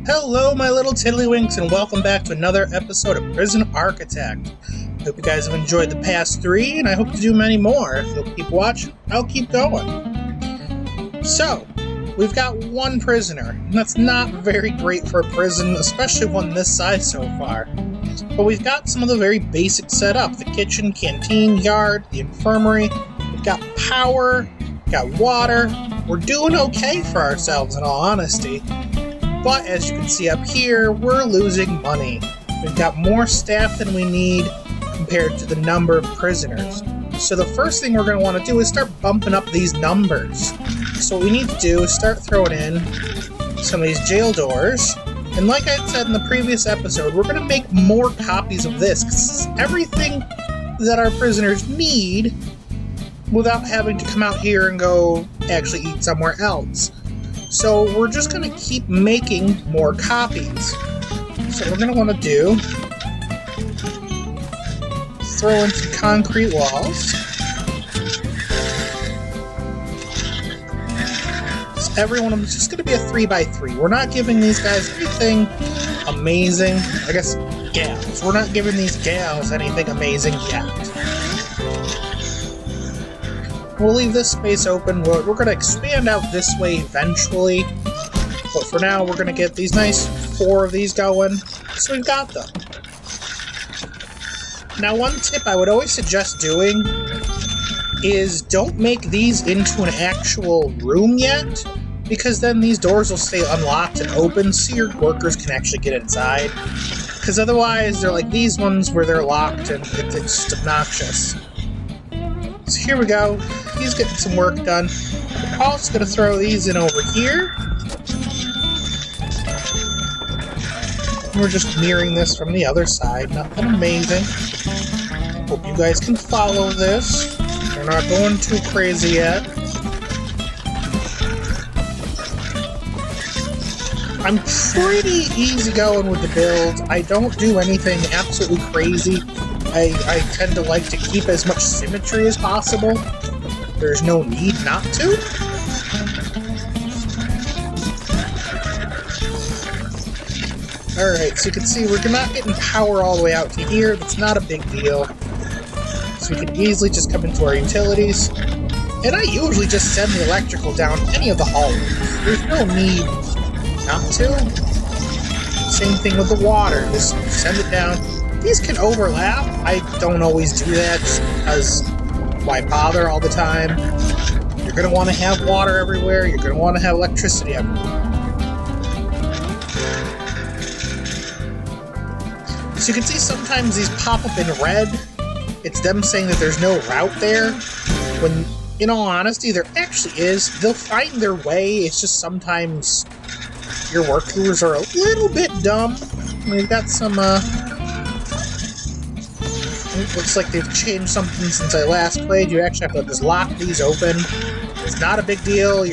Hello, my little tiddlywinks, and welcome back to another episode of Prison Architect. Hope you guys have enjoyed the past 3, and I hope to do many more. If you'll keep watching, I'll keep going. So, we've got one prisoner, and that's not very great for a prison, especially one this size so far. But we've got some of the very basic setup: the kitchen, canteen, yard, the infirmary. We've got power, got water. We're doing okay for ourselves, in all honesty. But as you can see up here, we're losing money. We've got more staff than we need compared to the number of prisoners. So the first thing we're going to want to do is start bumping up these numbers. So what we need to do is start throwing in some of these jail doors. And like I said in the previous episode, we're going to make more copies of this, because this is everything that our prisoners need without having to come out here and go actually eat somewhere else. So we're just going to keep making more copies. So what we're going to want to do, throw in some concrete walls. So every one of them is just going to be a 3x3. We're not giving these guys anything amazing. I guess gals. We're not giving these gals anything amazing yet. We'll leave this space open. We're going to expand out this way eventually. But for now, we're going to get these nice 4 of these going. So we've got them. Now, one tip I would always suggest doing is don't make these into an actual room yet, because then these doors will stay unlocked and open so your workers can actually get inside. Because otherwise, they're like these ones where they're locked and it's just obnoxious. So here we go. He's getting some work done. We're also going to throw these in over here. We're just mirroring this from the other side. Nothing amazing. Hope you guys can follow this. We're not going too crazy yet. I'm pretty easygoing with the build. I don't do anything absolutely crazy. I tend to like to keep as much symmetry as possible. There's no need not to. Alright, so you can see we're not getting power all the way out to here. That's not a big deal. So we can easily just come into our utilities. And I usually just send the electrical down any of the hallways. There's no need not to. Same thing with the water. Just send it down. These can overlap. I don't always do that just because why bother all the time? You're going to want to have water everywhere. You're going to want to have electricity everywhere. So you can see sometimes these pop up in red. It's them saying that there's no route there. When, in all honesty, there actually is. They'll find their way. It's just sometimes your workers are a little bit dumb. We've got some, looks like they've changed something since I last played. You actually have to just lock these open. It's not a big deal.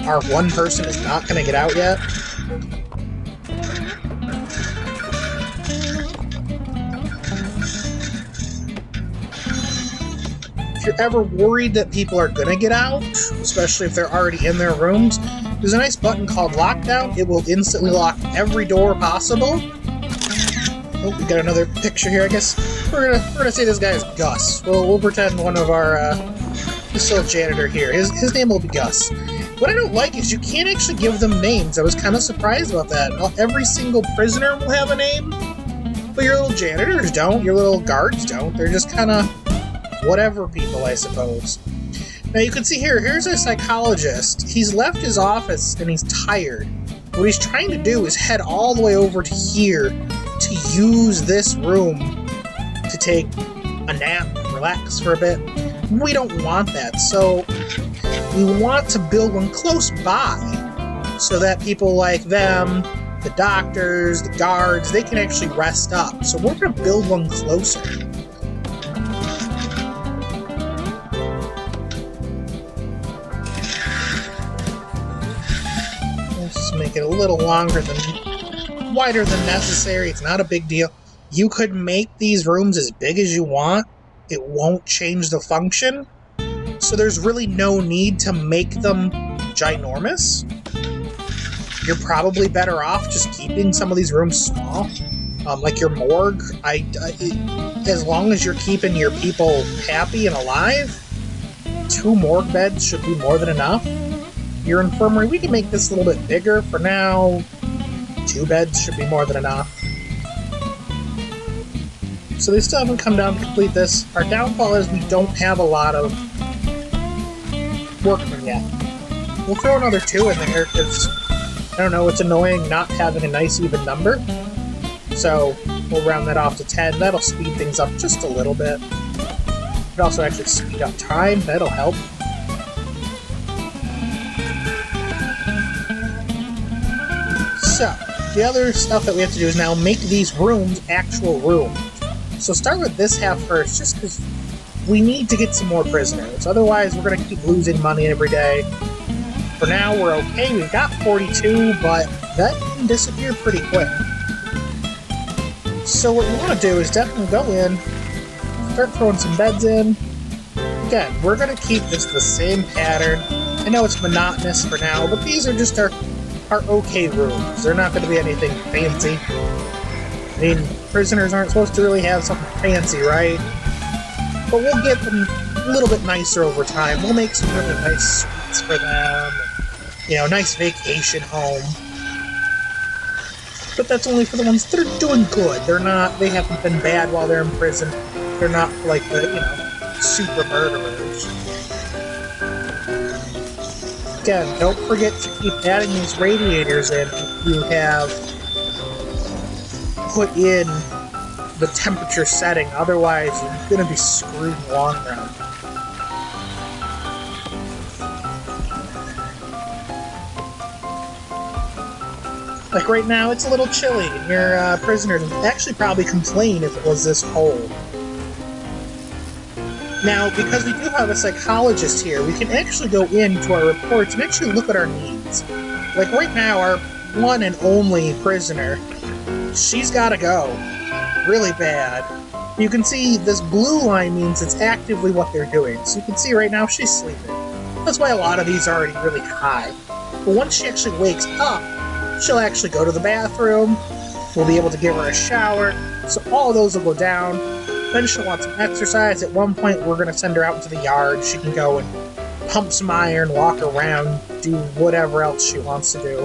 Our one person is not going to get out yet. If you're ever worried that people are going to get out, especially if they're already in their rooms, there's a nice button called Lockdown. It will instantly lock every door possible. Oh, we got another picture here, I guess. We're gonna say this guy is Gus. We'll pretend one of our, this little janitor here. His name will be Gus. What I don't like is you can't actually give them names. I was kind of surprised about that. Every single prisoner will have a name, but your little janitors don't. Your little guards don't. They're just kind of whatever people, I suppose. Now you can see here, here's a psychologist. He's left his office and he's tired. What he's trying to do is head all the way over to here to use this room to take a nap, relax for a bit. We don't want that, so we want to build one close by so that people like them, the doctors, the guards, they can actually rest up. So we're going to build one closer. Let's make it a little wider than necessary. It's not a big deal. You could make these rooms as big as you want. It won't change the function. So there's really no need to make them ginormous. you're probably better off just keeping some of these rooms small. Like your morgue, as long as you're keeping your people happy and alive, 2 morgue beds should be more than enough. Your infirmary, we can make this a little bit bigger. For now, 2 beds should be more than enough. So they still haven't come down to complete this. Our downfall is we don't have a lot of workmen yet. We'll throw another 2 in there, because, I don't know, it's annoying not having a nice even number. So, we'll round that off to 10. That'll speed things up just a little bit. It'll also actually speed up time. That'll help. So, the other stuff that we have to do is now make these rooms actual rooms. So start with this half first, just because we need to get some more prisoners. Otherwise, we're going to keep losing money every day. For now, we're okay. We've got 42, but that can disappear pretty quick. So what we want to do is definitely go in, start throwing some beds in. Again, we're going to keep this the same pattern. I know it's monotonous for now, but these are just our okay rooms. They're not going to be anything fancy. I mean, prisoners aren't supposed to really have something fancy, right? But we'll get them a little bit nicer over time. We'll make some really nice suites for them. You know, nice vacation home. But that's only for the ones that are doing good. They haven't been bad while they're in prison. They're not like the, you know, super murderers. Again, don't forget to keep adding these radiators in if you have put in the temperature setting. Otherwise, you're going to be screwed in the long run. Like right now, it's a little chilly, and your prisoners would actually probably complain if it was this cold. Now, because we do have a psychologist here, we can actually go into our reports and actually look at our needs. Like right now, our one and only prisoner, she's gotta go. Really bad. You can see this blue line means it's actively what they're doing. So you can see right now she's sleeping. That's why a lot of these are already really high. But once she actually wakes up, she'll actually go to the bathroom. We'll be able to give her a shower. So all those will go down. Then she'll want some exercise. At one point, we're going to send her out into the yard. She can go and pump some iron, walk around, do whatever else she wants to do.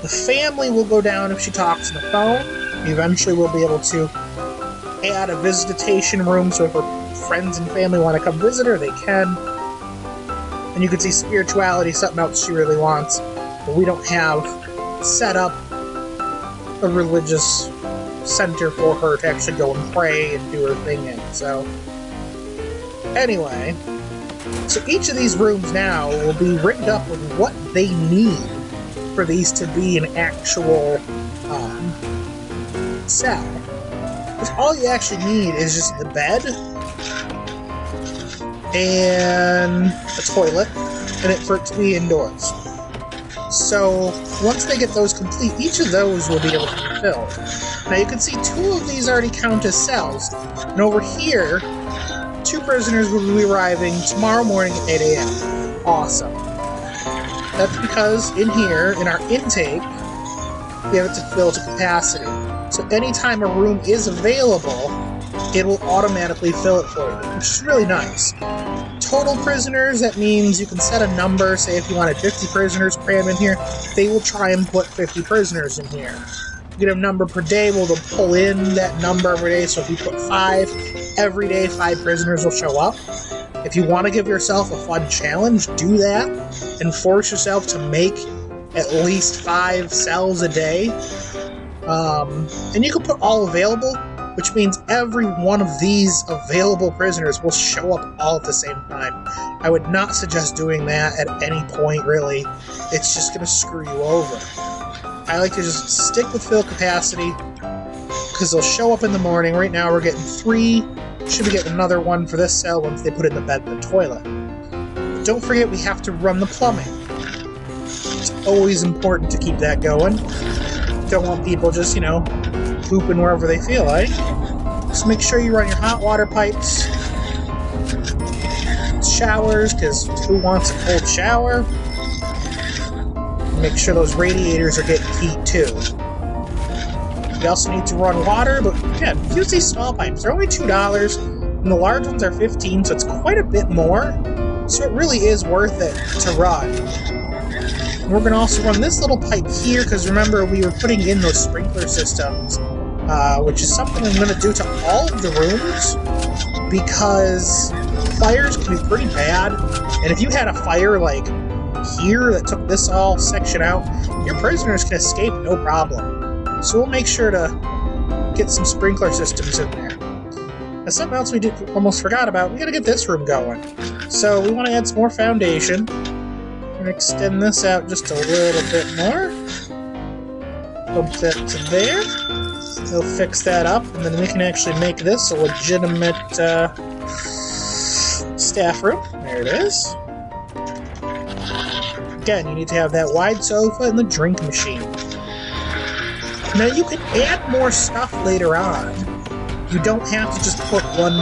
The family will go down if she talks on the phone. Eventually, we'll be able to add a visitation room, so if her friends and family want to come visit her, they can. And you can see spirituality, something else she really wants. But we don't have set up a religious center for her to actually go and pray and do her thing in. So, anyway, so each of these rooms now will be rigged up with what they need for these to be an actual cell. Because all you actually need is just the bed and a toilet, and for it to be indoors. So, once they get those complete, each of those will be able to be filled. Now you can see 2 of these already count as cells, and over here, 2 prisoners will be arriving tomorrow morning at 8 a.m. Awesome. That's because in here, in our intake, we have it to fill to capacity. So anytime a room is available, it will automatically fill it for you, which is really nice. Total prisoners, that means you can set a number. Say if you wanted 50 prisoners crammed in here, they will try and put 50 prisoners in here. You get a number per day, well, they'll pull in that number every day. So if you put 5, every day 5 prisoners will show up. If you want to give yourself a fun challenge, do that and force yourself to make at least 5 cells a day. And you can put all available, which means every one of these available prisoners will show up all at the same time. I would not suggest doing that at any point, really. It's just going to screw you over. I like to just stick with fill capacity, because they'll show up in the morning. Right now we're getting 3. Should be getting another 1 for this cell once they put in the bed and the toilet. But don't forget, we have to run the plumbing. It's always important to keep that going. Don't want people just, you know, pooping wherever they feel like. Just make sure you run your hot water pipes, showers, because who wants a cold shower? Make sure those radiators are getting heat too. We also need to run water, but again, use these small pipes. They're only $2, and the large ones are $15, so it's quite a bit more. So it really is worth it to run. And we're going to also run this little pipe here, because remember, we were putting in those sprinkler systems, which is something I'm going to do to all of the rooms, because fires can be pretty bad, and if you had a fire like here that took this all section out, your prisoners can escape no problem. So we'll make sure to get some sprinkler systems in there. Now, something else we almost forgot about, we gotta get this room going. So we want to add some more foundation. We're gonna extend this out just a little bit more. Bump that to there. We'll fix that up, and then we can actually make this a legitimate staff room. There it is. Again, you need to have that wide sofa and the drink machine. Now, you can add more stuff later on. You don't have to just put one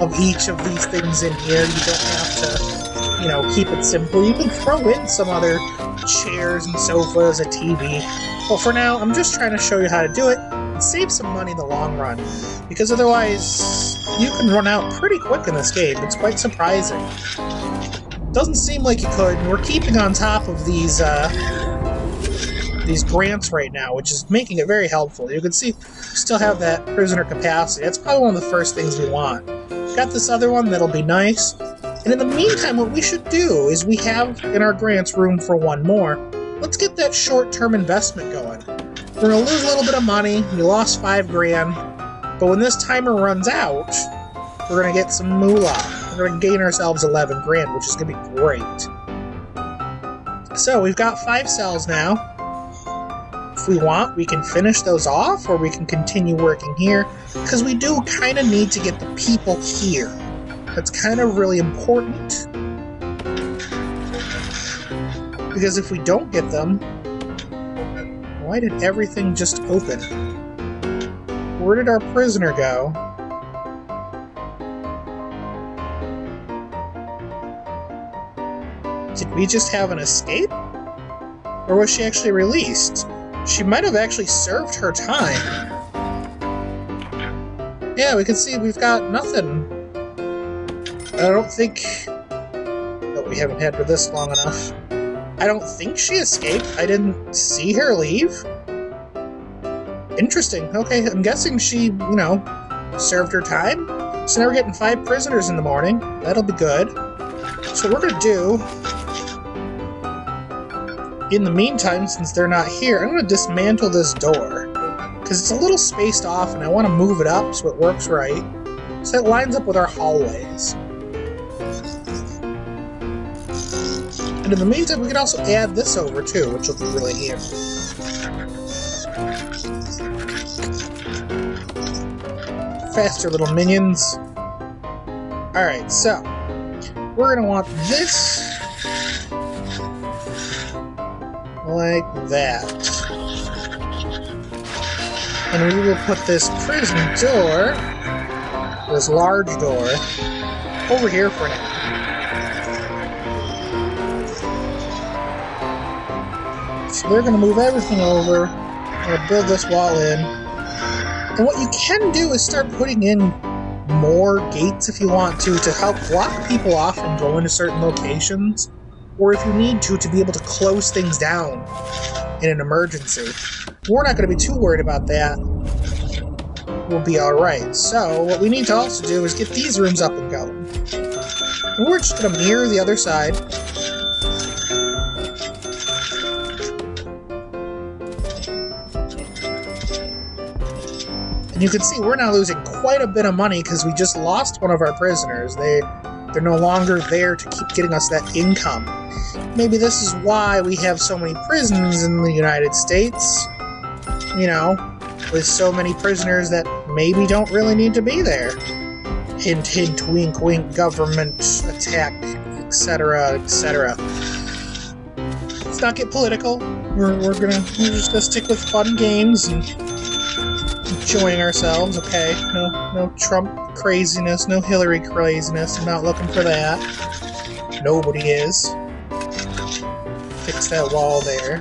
of each of these things in here. You don't have to, you know, keep it simple. You can throw in some other chairs and sofas, a TV. But for now, I'm just trying to show you how to do it and save some money in the long run. Because otherwise, you can run out pretty quick in this game. It's quite surprising. Doesn't seem like you could. We're keeping on top of these grants right now, which is making it very helpful. You can see we still have that prisoner capacity. That's probably one of the first things we want. Got this other one that'll be nice. And in the meantime, what we should do is we have in our grants room for one more. Let's get that short-term investment going. We're going to lose a little bit of money. We lost $5 grand. But when this timer runs out, we're going to get some moolah. We're going to gain ourselves 11 grand, which is going to be great. So we've got 5 cells now. If we want, we can finish those off, or we can continue working here, because we do kind of need to get the people here. That's kind of really important. Because if we don't get them, why did everything just open? Where did our prisoner go? Did we just have an escape? Or was she actually released? She might have actually served her time. Yeah, we can see we've got nothing. I don't think... Oh, we haven't had her this long enough. I don't think she escaped. I didn't see her leave. Interesting. Okay, I'm guessing she, you know, served her time. So now we're getting 5 prisoners in the morning. That'll be good. So what we're gonna do... In the meantime, since they're not here, I'm going to dismantle this door. Because it's a little spaced off, and I want to move it up so it works right. So it lines up with our hallways. And in the meantime, we can also add this over, too, which will be really handy. Faster little minions. Alright, so we're going to want this like that. And we will put this prison door, this large door, over here for now. So they're going to move everything over. I'm going to build this wall in. And what you can do is start putting in more gates if you want to help block people off from going to certain locations. Or if you need to be able to close things down in an emergency. We're not going to be too worried about that. We'll be alright. So, what we need to also do is get these rooms up and going. And we're just going to mirror the other side. And you can see we're now losing quite a bit of money because we just lost one of our prisoners. They're no longer there to keep getting us that income. Maybe this is why we have so many prisons in the United States. You know, with so many prisoners that maybe don't really need to be there. Hint, hint, wink, wink, government attack, etc., etc. Let's not get political. We're just gonna stick with fun games and enjoying ourselves. Okay, no Trump craziness, no Hillary craziness. I'm not looking for that. Nobody is. fix that wall there.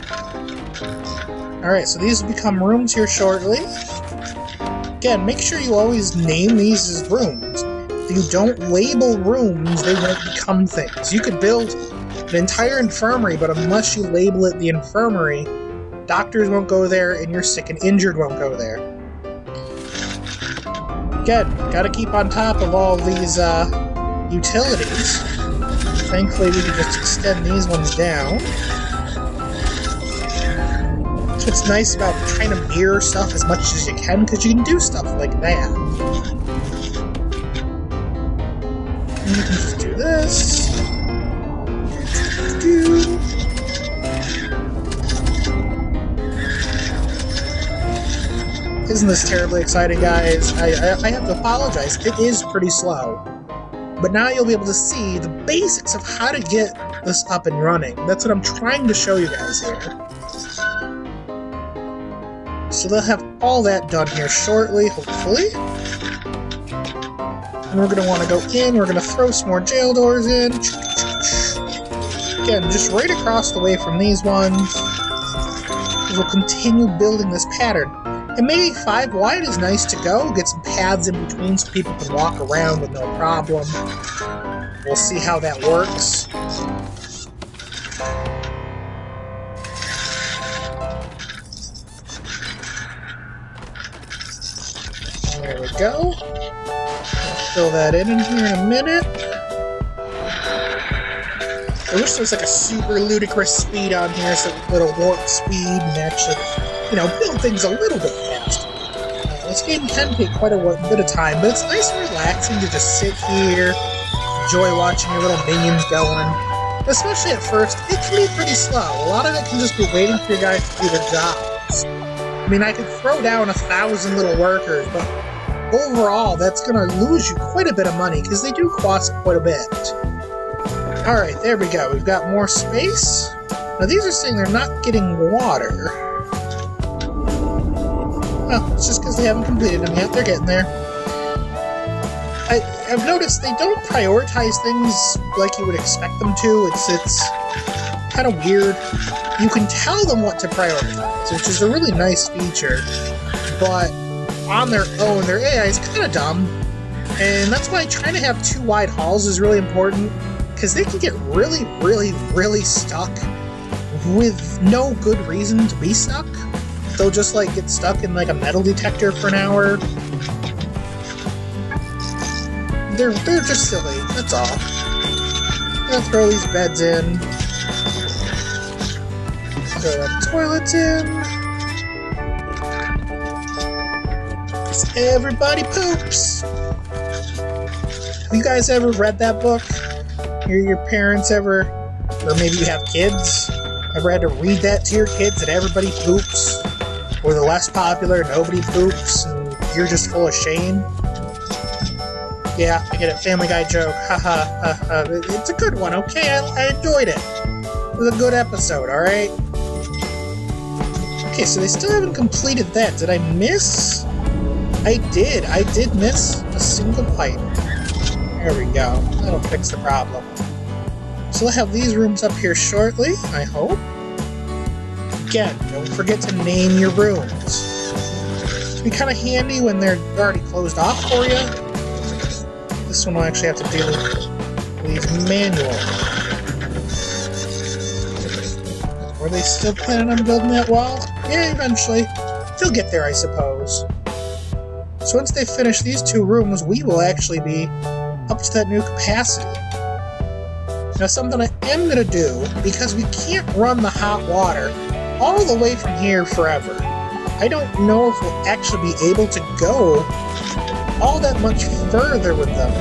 Alright, so these will become rooms here shortly. Again, make sure you always name these as rooms. If you don't label rooms, they won't become things. You could build an entire infirmary, but unless you label it the infirmary, doctors won't go there, and your sick and injured won't go there. Again, gotta keep on top of all these utilities. Thankfully, we can just extend these ones down. That's what's nice about trying to mirror stuff as much as you can, because you can do stuff like that. And you can just do this. Isn't this terribly exciting, guys? I have to apologize. It is pretty slow. But now you'll be able to see the basics of how to get this up and running. That's what I'm trying to show you guys here. So they'll have all that done here shortly, hopefully. And we're going to want to go in. We're going to throw some more jail doors in. Again, just right across the way from these ones. We'll continue building this pattern. And maybe 5 wide is nice to go. Get some paths in between so people can walk around with no problem. We'll see how that works. There we go. I'll fill that in here in a minute. I wish there was like a super ludicrous speed on here, so a little warp speed and actually, you know, build things a little bit faster. This game can take quite a bit of time, but it's nice and relaxing to just sit here, enjoy watching your little minions going. Especially at first, it can be pretty slow. A lot of it can just be waiting for your guys to do their jobs. I mean, I could throw down 1,000 little workers, but overall, that's going to lose you quite a bit of money, because they do cost quite a bit. Alright, there we go. We've got more space. Now, these are saying they're not getting water. Oh, it's just because they haven't completed them yet. They're getting there. I've noticed they don't prioritize things like you would expect them to. It's kind of weird. You can tell them what to prioritize, which is a really nice feature, but on their own, their AI is kind of dumb, and that's why trying to have 2 wide halls is really important, because they can get really, really, really stuck with no good reason to be stuck. They'll just, like, get stuck in, like, a metal detector for an hour. They're just silly, that's all. I'm gonna throw these beds in. Throw the toilets in. Everybody poops! Have you guys ever read that book? Your parents ever, or maybe you have kids, ever had to read that to your kids that everybody poops? Or the less popular, nobody poops, and you're just full of shame? Yeah, I get it, Family Guy joke, haha, ha. It's a good one, okay? I enjoyed it. It was a good episode, alright? Okay, so they still haven't completed that. Did I miss? I did miss a single pipe. There we go. That'll fix the problem. So we'll have these rooms up here shortly, I hope. Again, don't forget to name your rooms. It'll be kind of handy when they're already closed off for you. This one will actually have to do these manual. Were they still planning on building that wall? Yeah, eventually. They'll get there, I suppose. So once they finish these 2 rooms, we will actually be up to that new capacity. Now, something I am going to do, because we can't run the hot water all the way from here forever, I don't know if we'll actually be able to go all that much further with them.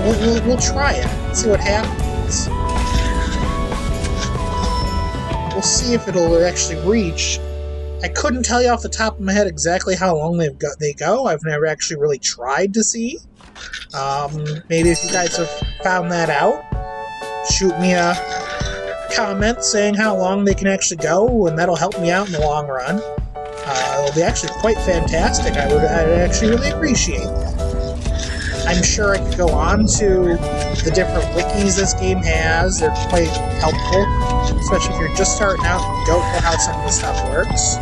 We'll try it, see what happens. We'll see if it'll actually reach. I couldn't tell you off the top of my head exactly how long they go. I've never actually really tried to see. Maybe if you guys have found that out, shoot me a comment saying how long they can actually go, and that'll help me out in the long run. It'll be actually quite fantastic. I'd actually really appreciate that. I'm sure I could go on to the different wikis this game has. They're quite helpful, especially if you're just starting out and don't know how some of this stuff works.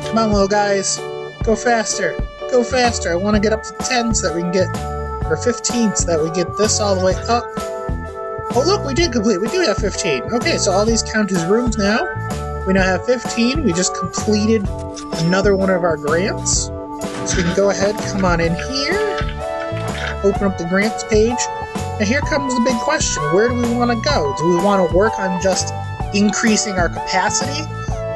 Come on, little guys. Go faster. Go faster. I want to get up to 10 so that we can get, or 15 so that we get this all the way up. Oh look, we did complete. We do have 15. Okay, so all these count as rooms now. We now have 15. We just completed another one of our grants. So we can go ahead, come on in here, open up the grants page. And here comes the big question. Where do we want to go? Do we want to work on just increasing our capacity?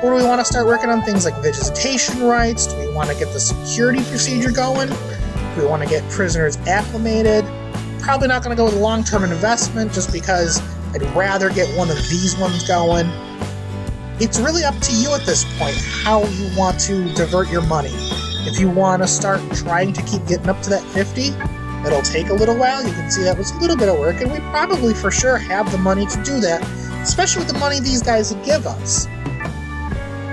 Or do we want to start working on things like visitation rights? Do we want to get the security procedure going? Do we want to get prisoners acclimated? Probably not going to go with a long-term investment just because I'd rather get one of these ones going. It's really up to you at this point how you want to divert your money. If you want to start trying to keep getting up to that 50, it'll take a little while. You can see that was a little bit of work, and we probably for sure have the money to do that, especially with the money these guys would give us.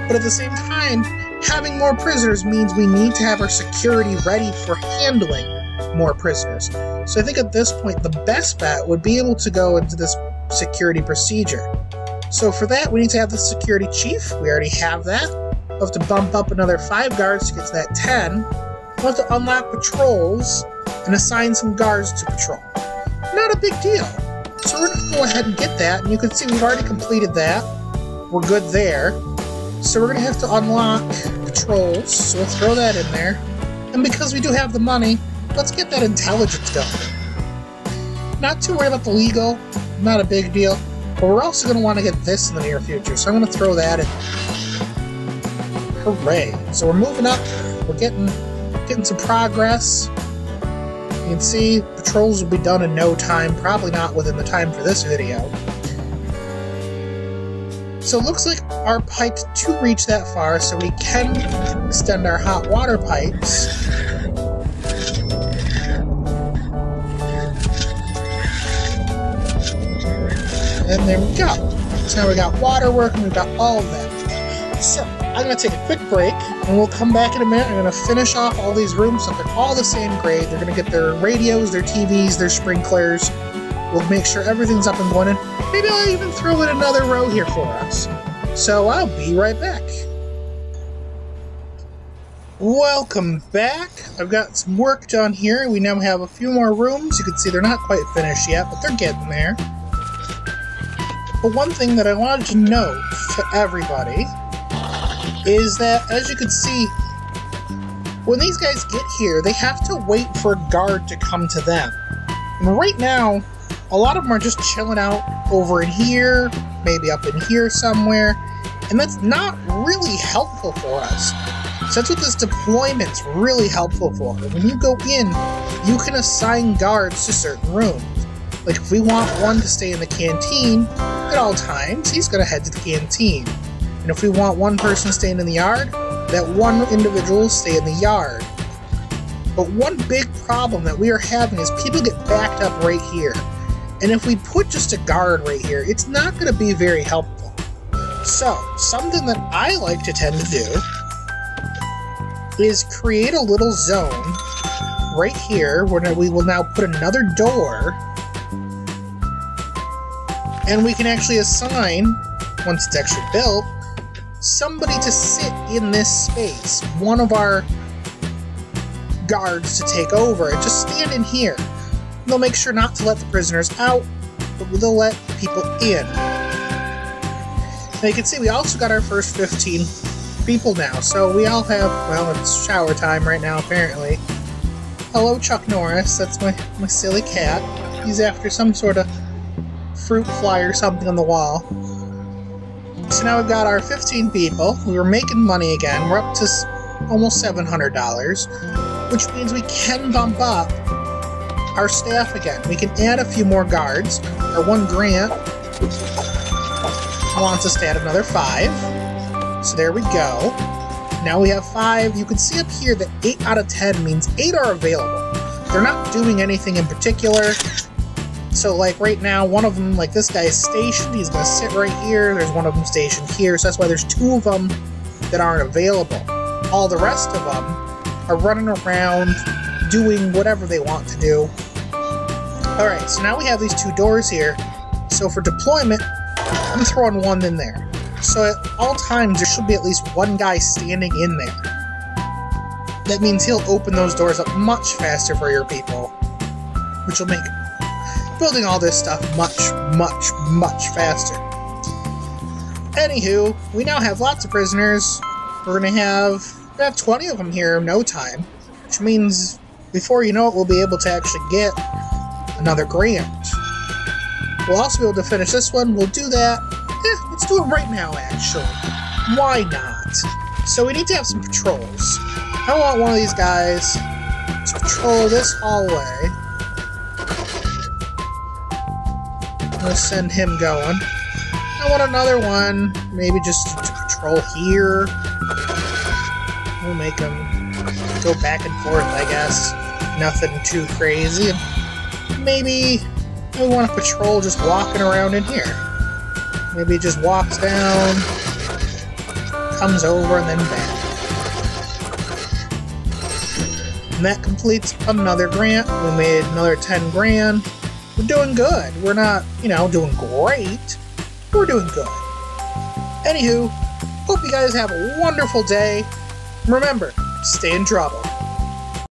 But at the same time, having more prisoners means we need to have our security ready for handling more prisoners. So I think at this point, the best bet would be able to go into this security procedure. So for that, we need to have the security chief. We already have that. We'll have to bump up another 5 guards to get to that 10. We'll have to unlock patrols and assign some guards to patrol. Not a big deal. So we're going to go ahead and get that. And you can see we've already completed that. We're good there. So we're going to have to unlock patrols. So we'll throw that in there. And because we do have the money, let's get that intelligence going. Not too worried about the legal. Not a big deal. But we're also going to want to get this in the near future, so I'm going to throw that in. Hooray! So we're moving up. We're getting some progress. You can see patrols will be done in no time, probably not within the time for this video. So it looks like our pipes do reach that far, so we can extend our hot water pipes. And there we go. So now we got water working, we've got all of that. So, I'm going to take a quick break, and we'll come back in a minute. I'm going to finish off all these rooms so they're all the same grade. They're going to get their radios, their TVs, their sprinklers. We'll make sure everything's up and going. And maybe I'll even throw in another row here for us. So, I'll be right back. Welcome back. I've got some work done here. We now have a few more rooms. You can see they're not quite finished yet, but they're getting there. But one thing that I wanted to note to everybody is that, as you can see, when these guys get here, they have to wait for a guard to come to them. And right now, a lot of them are just chilling out over in here, maybe up in here somewhere, and that's not really helpful for us. So that's what this deployment's really helpful for. When you go in, you can assign guards to certain rooms. Like if we want one to stay in the canteen at all times, he's going to head to the canteen. And if we want one person staying in the yard, that one individual will stay in the yard. But one big problem that we are having is people get backed up right here. And if we put just a guard right here, it's not going to be very helpful. So, something that I like to tend to do is create a little zone right here where we will now put another door. And we can actually assign, once it's actually built, somebody to sit in this space. One of our guards to take over and just stand in here. They'll make sure not to let the prisoners out, but they'll let people in. Now you can see we also got our first 15 people now, so we all have, well, it's shower time right now apparently. Hello Chuck Norris, that's my silly cat. He's after some sort of fruit fly or something on the wall. So now we've got our 15 people. We were making money again. We're up to almost $700, which means we can bump up our staff again. We can add a few more guards. Our one grant wants us to add another 5. So there we go. Now we have 5. You can see up here that 8 out of 10 means 8 are available. They're not doing anything in particular. So, like, right now, one of them, like, this guy is stationed. He's going to sit right here. There's one of them stationed here. So that's why there's 2 of them that aren't available. All the rest of them are running around, doing whatever they want to do. Alright, so now we have these 2 doors here. So for deployment, I'm throwing one in there. So at all times, there should be at least one guy standing in there. That means he'll open those doors up much faster for your people, which will make building all this stuff much faster. Anywho, we now have lots of prisoners. We're gonna have 20 of them here in no time, which means before you know it, we'll be able to actually get another grant. We'll also be able to finish this one. We'll do that. Let's do it right now, actually. Why not? So we need to have some patrols. I want one of these guys to patrol this hallway. I'm gonna send him going. I want another one, maybe just to patrol here. We'll make him go back and forth, I guess. Nothing too crazy. Maybe we want to patrol just walking around in here. Maybe he just walks down, comes over, and then back. And that completes another grant. We made another 10 grand. We're doing good. We're not, doing great. We're doing good. Anywho, hope you guys have a wonderful day. Remember, stay in trouble.